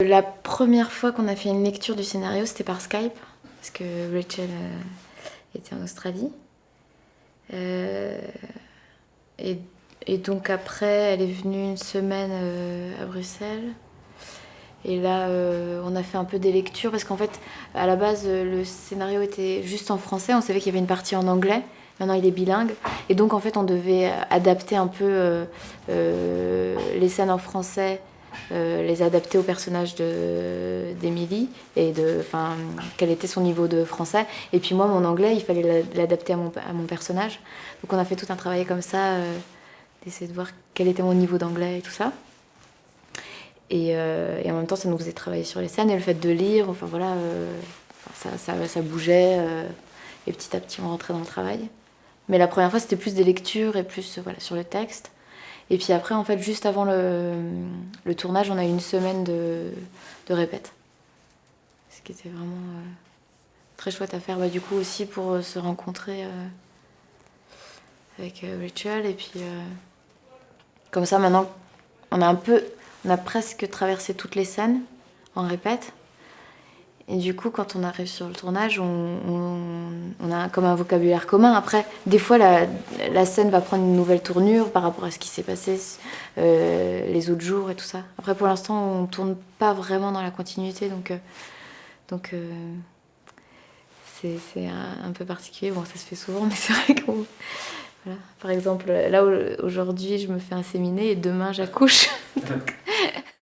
La première fois qu'on a fait une lecture du scénario, c'était par Skype, parce que Rachel était en Australie. Et donc après, elle est venue une semaine à Bruxelles. Et là, on a fait un peu des lectures, parce qu'en fait, à la base, le scénario était juste en français. On savait qu'il y avait une partie en anglais. Maintenant, il est bilingue. Et donc, en fait, on devait adapter un peu les scènes en français, les adapter au personnage d'Emily, et quel était son niveau de français. Et puis moi, mon anglais, il fallait l'adapter à mon personnage. Donc, on a fait tout un travail comme ça, d'essayer de voir quel était mon niveau d'anglais et tout ça. Et en même temps, ça nous faisait travailler sur les scènes et le fait de lire, enfin voilà, ça bougeait. Et petit à petit, on rentrait dans le travail. Mais la première fois, c'était plus des lectures et plus voilà, sur le texte. Et puis après, en fait, juste avant le tournage, on a eu une semaine de répète. Ce qui était vraiment très chouette à faire, du coup, aussi pour se rencontrer avec Rachel. Et puis, comme ça, maintenant, on a presque traversé toutes les scènes en répète. Et du coup, quand on arrive sur le tournage, on a comme un vocabulaire commun. Après, des fois, la scène va prendre une nouvelle tournure par rapport à ce qui s'est passé les autres jours et tout ça. Après, pour l'instant, on ne tourne pas vraiment dans la continuité, donc c'est un peu particulier. Bon, ça se fait souvent, mais c'est vrai que... Voilà. Par exemple, là, aujourd'hui, je me fais inséminer et demain, j'accouche. Donc,